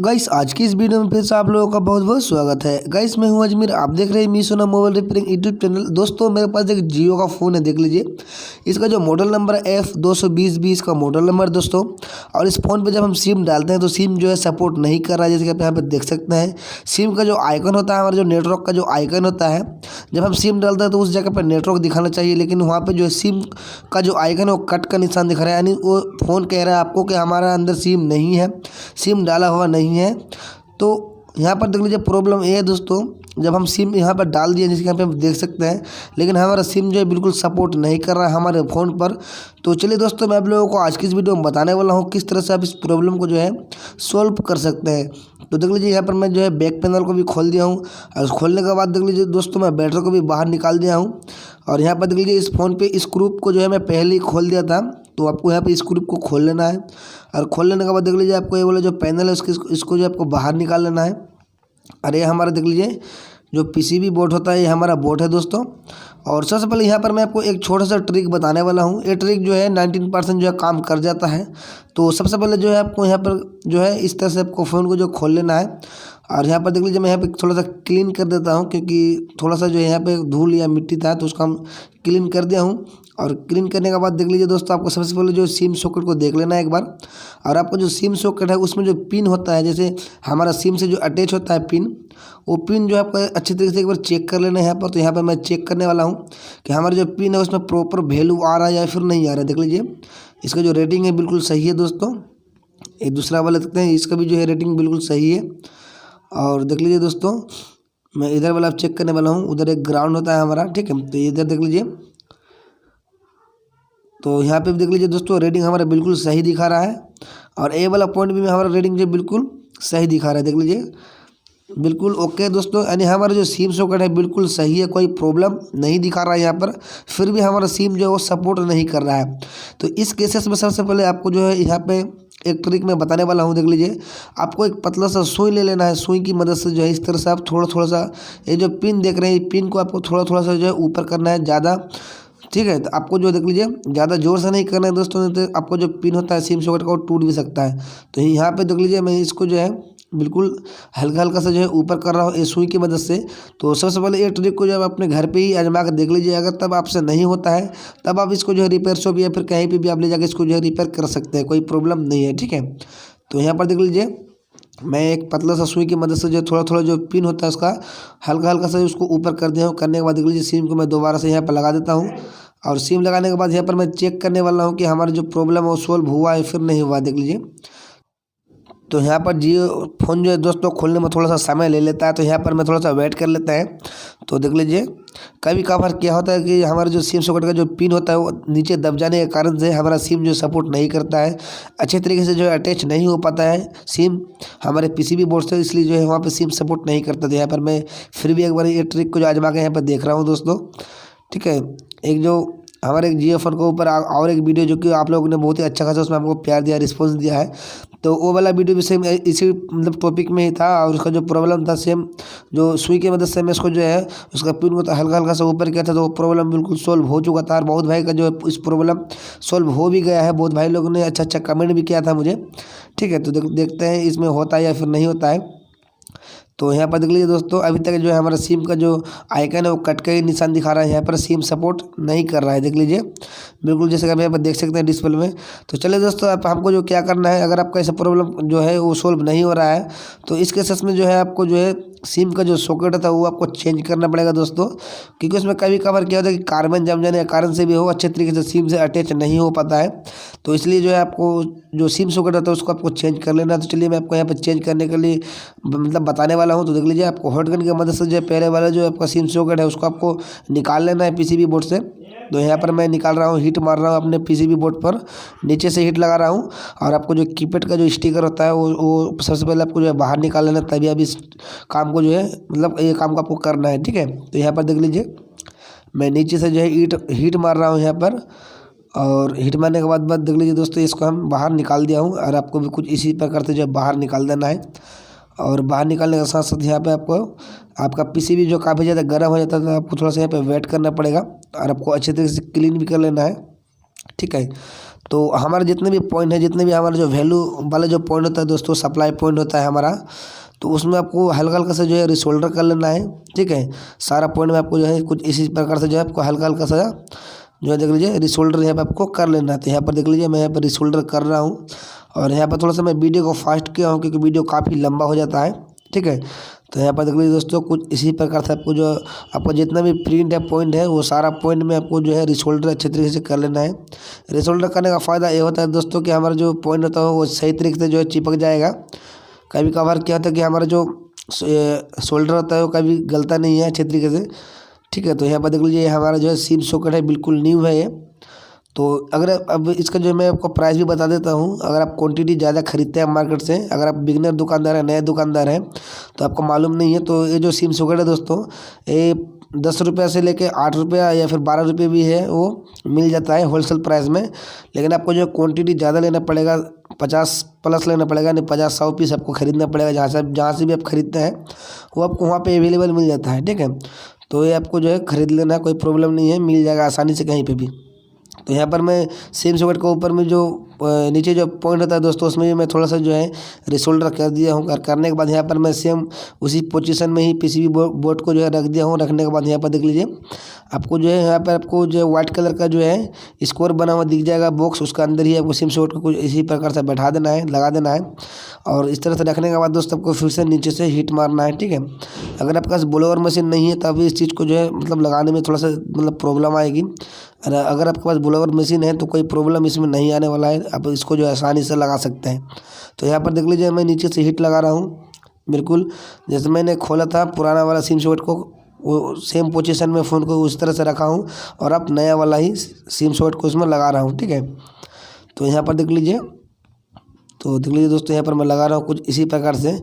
Guys आज की इस वीडियो में फिर से आप लोगों का बहुत बहुत स्वागत है। गाइस मैं हूं अजमेर, आप देख रहे हैं सोना मोबाइल रिपेयरिंग यूट्यूब चैनल। दोस्तों मेरे पास एक जियो का फ़ोन है, देख लीजिए। इसका जो मॉडल नंबर है f220b इसका मॉडल नंबर दोस्तों। और इस फ़ोन पे जब हम सिम डालते हैं तो सिम जो है सपोर्ट नहीं कर रहा है। जैसे कि आप यहाँ पर देख सकते हैं, सिम का जो आइकन होता है, हमारा जो नेटवर्क का जो आइकन होता है, जब हम सिम डालते हैं तो उस जगह पर नेटवर्क दिखाना चाहिए, लेकिन वहाँ पर जो है सिम का जो आइकन है वो कट का निशान दिखा रहा है। यानी वो फ़ोन कह रहा है आपको कि हमारा अंदर सिम नहीं है, सिम डाला हुआ नहीं है। तो यहाँ पर देख लीजिए प्रॉब्लम ये है दोस्तों, जब हम सिम यहाँ पर डाल दिए, जैसे यहाँ पे हम देख सकते हैं, लेकिन हमारा सिम जो है बिल्कुल सपोर्ट नहीं कर रहा है हमारे फ़ोन पर। तो चलिए दोस्तों, मैं आप लोगों को आज की इस वीडियो में बताने वाला हूँ किस तरह से आप इस प्रॉब्लम को जो है सॉल्व कर सकते हैं। तो देख लीजिए यहाँ पर मैं जो है बैक पैनल को भी खोल दिया हूँ, और खोलने के बाद देख लीजिए दोस्तों मैं बैटरी को भी बाहर निकाल दिया हूँ। और यहाँ पर देख लीजिए इस फ़ोन पे इस ग्रुप को जो है मैं पहले ही खोल दिया था, तो आपको यहाँ पे इस ग्रुप को खोल लेना है। और खोल लेने के बाद देख लीजिए आपको ये वाला जो पैनल है इसको जो आपको बाहर निकाल लेना है। और ये हमारा देख लीजिए जो पीसीबी बोर्ड होता है, ये हमारा बोर्ड है दोस्तों। और सबसे पहले यहाँ पर मैं आपको एक छोटा सा ट्रिक बताने वाला हूँ। ये ट्रिक जो है 19% जो है काम कर जाता है। तो सबसे पहले जो है आपको यहाँ पर जो है इस तरह से आपको फ़ोन को जो खोल लेना है। और यहाँ पर देख लीजिए मैं यहाँ पे थोड़ा सा क्लीन कर देता हूँ, क्योंकि थोड़ा सा जो है यहाँ पे धूल या मिट्टी था, तो उसको हम क्लीन कर दिया हूँ। और क्लीन करने के बाद देख लीजिए दोस्तों, आपको सबसे पहले जो सिम सॉकेट को देख लेना है एक बार। और आपको जो सिम सॉकेट है उसमें जो पिन होता है, जैसे हमारा सिम से जो अटैच होता है पिन, वो पिन जो है आपको अच्छी तरीके से एक बार चेक कर लेना है यहाँ पर। तो यहाँ पर मैं चेक करने वाला हूँ कि हमारा जो पिन है उसमें प्रॉपर वैल्यू आ रहा है या फिर नहीं आ रहा है। देख लीजिए इसका जो रेटिंग है बिल्कुल सही है दोस्तों। एक दूसरा वाला देखते हैं, इसका भी जो है रेटिंग बिल्कुल सही है। और देख लीजिए दोस्तों, मैं इधर वाला चेक करने वाला हूँ। उधर एक ग्राउंड होता है हमारा, ठीक है। तो इधर देख लीजिए, तो यहाँ पे भी देख लीजिए दोस्तों रेटिंग हमारा बिल्कुल सही दिखा रहा है। और ए वाला पॉइंट भी हमारा रेटिंग जो बिल्कुल सही दिखा रहा है, देख लीजिए बिल्कुल ओके दोस्तों। यानी हमारा जो सिम सॉकेट है बिल्कुल सही है, कोई प्रॉब्लम नहीं दिखा रहा है यहाँ पर। फिर भी हमारा सिम जो है वो सपोर्ट नहीं कर रहा है। तो इस केसेस में सबसे पहले आपको जो है यहाँ पे एक ट्रिक मैं बताने वाला हूँ। देख लीजिए, आपको एक पतला सा सुई ले लेना है। सुई की मदद से जो है इस तरह से आप थोड़ा सा ये जो पिन देख रहे हैं, पिन को आपको थोड़ा सा जो है ऊपर करना है, ज़्यादा, ठीक है। तो आपको जो देख लीजिए ज़्यादा जोर से नहीं करना है दोस्तों, नहीं तो आपको जो पिन होता है सिम सॉकेट का वो टूट भी सकता है। तो यहाँ पे देख लीजिए मैं इसको जो है बिल्कुल हल्का हल्का सा जो है ऊपर कर रहा हूँ ये सुई की मदद से। तो सबसे पहले ये ट्रिक को जब अपने घर पे ही आजमा कर देख लीजिए। अगर तब आपसे नहीं होता है तब आप इसको जो है रिपेयर शॉप या फिर कहीं पे भी आप ले जाकर इसको जो है रिपेयर कर सकते हैं, कोई प्रॉब्लम नहीं है, ठीक है। तो यहाँ पर देख लीजिए मैं एक पतला सा सुई की मदद से जो थोड़ा जो पिन होता है उसका हल्का हल्का सा उसको ऊपर कर दिया हूँ। करने के बाद देख लीजिए सिम को मैं दोबारा से यहाँ पर लगा देता हूँ। और सिम लगाने के बाद यहाँ पर मैं चेक करने वाला हूँ कि हमारा जो प्रॉब्लम है वो सोल्व हुआ है फिर नहीं हुआ, देख लीजिए। तो यहाँ पर जियो फ़ोन जो है दोस्तों खोलने में थोड़ा सा समय ले लेता है, तो यहाँ पर मैं थोड़ा सा वेट कर लेता है। तो देख लीजिए कभी कभार क्या होता है कि हमारा जो सिम सॉकेट का जो पिन होता है वो नीचे दब जाने के कारण से हमारा सिम जो सपोर्ट नहीं करता है, अच्छे तरीके से जो है अटैच नहीं हो पाता है सिम हमारे पीसीबी बोर्ड से, इसलिए जो है वहाँ पे सिम सपोर्ट नहीं करता। तो यहाँ पर मैं फिर भी एक बार ये ट्रिक को जो आजमा के यहाँ पर देख रहा हूँ दोस्तों, ठीक है। एक जो हमारे एक जियो फ़ोन के ऊपर और एक वीडियो जो कि आप लोगों ने बहुत ही अच्छा खासा उसमें हमको प्यार दिया, रिस्पॉन्स दिया है, तो वो वाला वीडियो भी सेम इसी मतलब टॉपिक में ही था। और उसका जो प्रॉब्लम था सेम जो सुई की मदद से मैं इसको जो है उसका पिन को तो हल्का हल्का सा ऊपर किया था, तो वो प्रॉब्लम बिल्कुल सोल्व हो चुका था। और बहुत भाई का जो है इस प्रॉब्लम सोल्व हो भी गया है, बहुत भाई लोगों ने अच्छा कमेंट भी किया था मुझे, ठीक है। तो देखते हैं इसमें होता है या फिर नहीं होता है। तो यहाँ पर देख लीजिए दोस्तों अभी तक जो है हमारा सिम का जो आइकन है वो कट का ही निशान दिखा रहा है, यहाँ पर सिम सपोर्ट नहीं कर रहा है, देख लीजिए बिल्कुल जैसे कि आप यहाँ पर देख सकते हैं डिस्प्ले में। तो चलिए दोस्तों आप हमको जो क्या करना है, अगर आपका ऐसा प्रॉब्लम जो है वो सोल्व नहीं हो रहा है तो इस केसेस में जो है आपको जो है सिम का जो सॉकेट था वो आपको चेंज करना पड़ेगा दोस्तों, क्योंकि उसमें कभी कभार क्या होता है कि कार्बन जम जाने के कारण से भी हो अच्छे तरीके से सिम से अटैच नहीं हो पाता है। तो इसलिए जो है आपको जो सिम सॉकेट होता है उसको आपको चेंज कर लेना। तो चलिए मैं आपको यहाँ पर चेंज करने के लिए मतलब बताने वाला हूँ। तो देख लीजिए आपको हॉट गन की मदद से जो है पहले वाला जो आपका सिम सॉकेट है उसको आपको निकाल लेना है पीसीबी बोर्ड से। तो यहाँ पर मैं निकाल रहा हूँ, हीट मार रहा हूँ अपने पीसीबी बोर्ड पर, नीचे से हीट लगा रहा हूँ। और आपको जो कीपैड का जो स्टिकर होता है वो सबसे पहले आपको जो है बाहर निकाल लेना, तभी अब इस काम को जो है मतलब ये काम को आपको करना है, ठीक है। तो यहाँ पर देख लीजिए मैं नीचे से जो है हीट मार रहा हूँ यहाँ पर। और हीट मारने के बाद देख लीजिए दोस्तों इसको हम बाहर निकाल दिया हूँ। और आपको भी कुछ इसी प्रकार से जो है बाहर निकाल देना है। और बाहर निकालने के साथ साथ यहाँ पे आपको आपका पीसीबी जो काफ़ी ज़्यादा गर्म हो जाता है, तो आपको थोड़ा सा यहाँ पे वेट करना पड़ेगा और आपको अच्छे तरीके से क्लीन भी कर लेना है, ठीक है। तो हमारे जितने भी पॉइंट है, जितने भी हमारे जो वैल्यू वाले जो पॉइंट होता है दोस्तों, सप्लाई पॉइंट होता है हमारा, तो उसमें आपको हल्का हल्का सा जो है रिसोल्डर कर लेना है। ठीक है, सारा पॉइंट में आपको जो है कुछ इसी प्रकार से जो है आपको हल्का हल्का सा जो है देख लीजिए रिसोल्डर यहाँ पर आपको कर लेना है। तो यहाँ पर देख लीजिए मैं यहाँ पर रिसोल्डर कर रहा हूँ, और यहाँ पर थोड़ा सा मैं वीडियो को फास्ट किया हूँ क्योंकि वीडियो काफ़ी लंबा हो जाता है। ठीक है, तो यहाँ पर देख लीजिए दोस्तों कुछ इसी प्रकार से आपको जो आपको जितना भी प्रिंट है पॉइंट है वो सारा पॉइंट में आपको जो है रिसोल्डर अच्छे तरीके से कर लेना है। रिसोल्डर करने का फ़ायदा ये होता है दोस्तों कि हमारा जो पॉइंट होता है वो सही तरीके से जो है चिपक जाएगा। कभी कभार क्या होता है कि हमारा जो शोल्डर होता है वो कभी गलता नहीं है अच्छे तरीके से। ठीक है, तो यहाँ पर देख लीजिए हमारा जो है सीम सॉकेट है बिल्कुल न्यू है ये। तो अगर अब इसका जो मैं आपको प्राइस भी बता देता हूँ, अगर आप क्वांटिटी ज़्यादा खरीदते हैं मार्केट से, अगर आप बिगनर दुकानदार हैं, नए दुकानदार हैं, तो आपको मालूम नहीं है, तो ये जो सीम सॉकेट है दोस्तों ये 10 रुपये से लेके 8 रुपया या फिर 12 रुपये भी है वो मिल जाता है होलसेल प्राइस में। लेकिन आपको जो क्वांटिटी ज़्यादा लेना पड़ेगा, 50 प्लस लेना पड़ेगा, नहीं 50-100 पीस आपको खरीदना पड़ेगा। जहाँ से भी आप खरीदते हैं वो आपको वहाँ पे अवेलेबल मिल जाता है। ठीक है, तो ये आपको जो है खरीद लेना, कोई प्रॉब्लम नहीं है, मिल जाएगा आसानी से कहीं पे भी। तो यहाँ पर मैं सेम सॉकेट के ऊपर में जो नीचे जो पॉइंट होता है दोस्तों उसमें भी मैं थोड़ा सा जो है रिसोल्डर कर दिया हूँ। करने के बाद यहाँ पर मैं सेम उसी पोजीशन में ही पीसीबी बोर्ड को जो है रख दिया हूँ। रखने के बाद यहाँ पर देख लीजिए आपको जो है यहाँ पर आपको जो व्हाइट कलर का जो है स्कोर बना हुआ दिख जाएगा बॉक्स, उसका अंदर ही आपको सिम सॉकेट को कुछ इसी प्रकार से बैठा देना है, लगा देना है। और इस तरह से रखने के बाद दोस्तों आपको फिर से नीचे से हीट मारना है। ठीक है, अगर आपके पास ब्लोअर मशीन नहीं है तब इस चीज़ को जो है मतलब लगाने में थोड़ा सा मतलब प्रॉब्लम आएगी। अगर आपके पास ब्लोअर मशीन है तो कोई प्रॉब्लम इसमें नहीं आने वाला है, आप इसको जो आसानी से लगा सकते हैं। तो यहाँ पर देख लीजिए मैं नीचे से हीट लगा रहा हूँ, बिल्कुल जैसे मैंने खोला था पुराना वाला सिम सॉकेट को, वो सेम पोजीशन में फ़ोन को उस तरह से रखा हूँ, और अब नया वाला ही सिम सॉकेट को इसमें लगा रहा हूँ। ठीक है, तो यहाँ पर देख लीजिए, तो देख लीजिए दोस्तों यहाँ पर मैं लगा रहा हूँ कुछ इसी प्रकार से।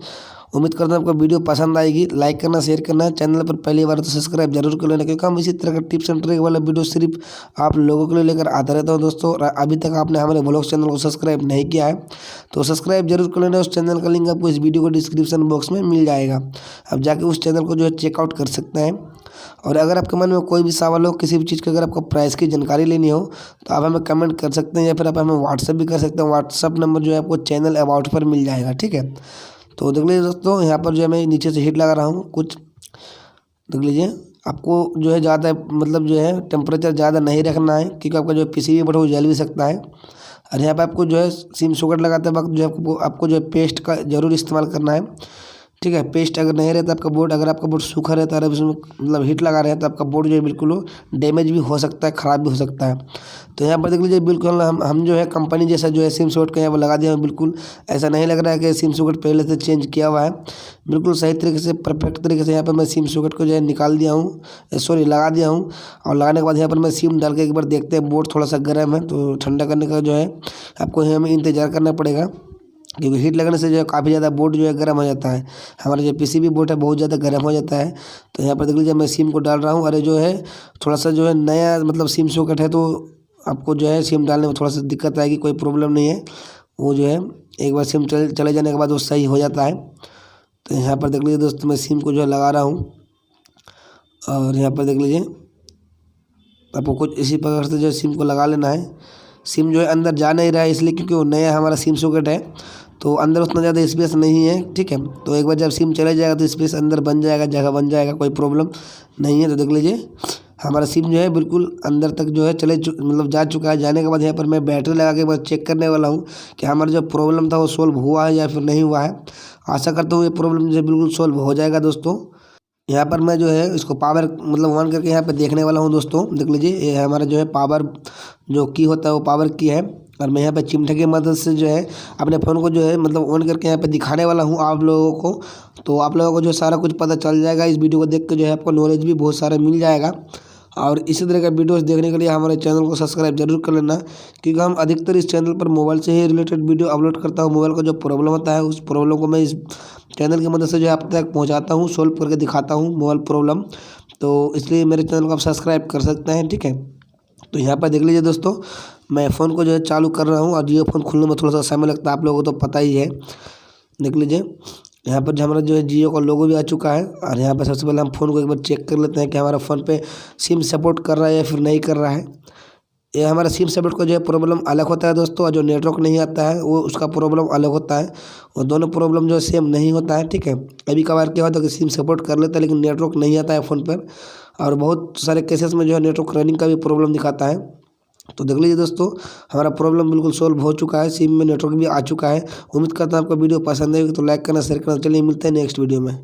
उम्मीद करता हूँ आपको वीडियो पसंद आएगी। लाइक करना, शेयर करना, चैनल पर पहली बार तो सब्सक्राइब जरूर कर लेना, क्योंकि हम इसी तरह का टिप्स एंड ट्रिक वाला वीडियो सिर्फ आप लोगों के लिए लेकर आता रहता हूँ दोस्तों। और अभी तक आपने हमारे व्लॉग्स चैनल को सब्सक्राइब नहीं किया है तो सब्सक्राइब जरूर कर लेना। उस चैनल का लिंक आपको इस वीडियो को डिस्क्रिप्शन बॉक्स में मिल जाएगा, आप जाके उस चैनल को जो है चेकआउट कर सकते हैं। और अगर आपके मन में कोई भी सवाल हो, किसी भी चीज़ की अगर आपको प्राइस की जानकारी लेनी हो तो आप हमें कमेंट कर सकते हैं, या फिर आप हमें व्हाट्सएप भी कर सकते हैं। व्हाट्सएप नंबर जो है आपको चैनल अबाउट पर मिल जाएगा। ठीक है, तो देख लीजिए दोस्तों यहाँ पर जो है मैं नीचे से हीट लगा रहा हूँ कुछ, देख लीजिए आपको जो है ज़्यादा मतलब जो है टेम्परेचर ज़्यादा नहीं रखना है, क्योंकि आपका जो पीसीबी बोर्ड वो जल भी सकता है। और यहाँ पर आपको जो है सिम सॉकेट लगाते वक्त जो है आपको जो है पेस्ट का ज़रूर इस्तेमाल करना है। ठीक है, पेस्ट अगर नहीं रहता आपका बोर्ड, अगर आपका बोर्ड सूखा रहता है, उसमें मतलब हीट लगा रहे हैं तो आपका बोर्ड जो है बिल्कुल डैमेज भी हो सकता है, ख़राब भी हो सकता है। तो यहाँ पर देख लीजिए बिल्कुल हम जो है कंपनी जैसा जो है सिम सॉकेट का यहाँ पर लगा दिया है। बिल्कुल ऐसा नहीं लग रहा है कि सिम सॉकेट पहले से चेंज किया हुआ है, बिल्कुल सही तरीके से परफेक्ट तरीके से यहाँ पर मैं सिम सॉकेट को जो है निकाल दिया हूँ, सॉरी लगा दिया हूँ। और लगाने के बाद यहाँ पर मैं सिम डाल के एक बार देखते हैं, बोर्ड थोड़ा सा गर्म है तो ठंडा करने का जो है आपको हमें इंतज़ार करना पड़ेगा, क्योंकि हीट लगने से जो है काफ़ी ज़्यादा बोर्ड जो है गर्म हो जाता है। हमारा जो पीसीबी बोर्ड है बहुत ज़्यादा गर्म हो जाता है। तो यहाँ पर देख लीजिए मैं सिम को डाल रहा हूँ। अरे जो है थोड़ा सा जो है नया मतलब सिम सॉकेट है तो आपको जो है सिम डालने में थोड़ा सा दिक्कत आएगी, कोई प्रॉब्लम नहीं है। वो जो है एक बार सिम चले जाने के बाद वो सही हो जाता है। तो यहाँ पर देख लीजिए दोस्तों मैं सिम को जो है लगा रहा हूँ, और यहाँ पर देख लीजिए आपको कुछ इसी प्रकार से जो है सिम को लगा लेना है। सिम जो है अंदर जा नहीं रहा है इसलिए क्योंकि वो नया हमारा सिम सॉकेट है, तो अंदर उतना ज़्यादा स्पेस नहीं है। ठीक है, तो एक बार जब सिम चले जाएगा तो स्पेस अंदर बन जाएगा, जगह बन जाएगा, कोई प्रॉब्लम नहीं है। तो देख लीजिए हमारा सिम जो है बिल्कुल अंदर तक जो है मतलब जा चुका है। जाने के बाद यहाँ पर मैं बैटरी लगा के बस चेक करने वाला हूँ कि हमारा जो प्रॉब्लम था वो सोल्व हुआ है या फिर नहीं हुआ है। आशा करता हूँ ये प्रॉब्लम जो है बिल्कुल सोल्व हो जाएगा दोस्तों। यहाँ पर मैं जो है इसको पावर मतलब ऑन करके यहाँ पे देखने वाला हूँ दोस्तों। देख लीजिए ये हमारा जो है पावर जो की होता है वो पावर की है, और मैं यहाँ पे चिमटे की मदद से जो है अपने फ़ोन को जो है मतलब ऑन करके यहाँ पे दिखाने वाला हूँ आप लोगों को। तो आप लोगों को जो सारा कुछ पता चल जाएगा, इस वीडियो को देख के जो है आपको नॉलेज भी बहुत सारा मिल जाएगा। और इसी तरह का वीडियोस देखने के लिए हमारे चैनल को सब्सक्राइब जरूर कर लेना, क्योंकि हम अधिकतर इस चैनल पर मोबाइल से ही रिलेटेड वीडियो अपलोड करता हूँ। मोबाइल का जो प्रॉब्लम होता है उस प्रॉब्लम को मैं इस चैनल की मदद से जो है आप तक पहुँचाता हूँ, सोल्व करके दिखाता हूँ मोबाइल प्रॉब्लम। तो इसलिए मेरे चैनल को आप सब्सक्राइब कर सकते हैं। ठीक है, तो यहाँ पर देख लीजिए दोस्तों मैं फ़ोन को जो है चालू कर रहा हूँ, और जियो फ़ोन खुलने में थोड़ा सा समय लगता है, आप लोगों को तो पता ही है। देख लीजिए यहाँ पर जो हमारा जो है जियो का लोगो भी आ चुका है। और यहाँ पर सबसे पहले हम फ़ोन को एक बार चेक कर लेते हैं कि हमारा फ़ोन पे सिम सपोर्ट कर रहा है या फिर नहीं कर रहा है। ये हमारा सिम सपोर्ट का जो है प्रॉब्लम अलग होता है दोस्तों, और जो नेटवर्क नहीं आता है वो उसका प्रॉब्लम अलग होता है, और दोनों प्रॉब्लम जो है सेम नहीं होता है, ठीक है। कभी कभार क्या होता है कि सिम सपोर्ट कर लेता है लेकिन नेटवर्क नहीं आता है फ़ोन पर, और बहुत सारे केसेस में जो है नेटवर्क रनिंग का भी प्रॉब्लम दिखाता है। तो देख लीजिए दोस्तों, हमारा प्रॉब्लम बिल्कुल सोल्व हो चुका है, सिम में नेटवर्क भी आ चुका है। उम्मीद करता हूँ आपको वीडियो पसंद आएगी, तो लाइक करना, शेयर करना। चलिए मिलते हैं नेक्स्ट वीडियो में।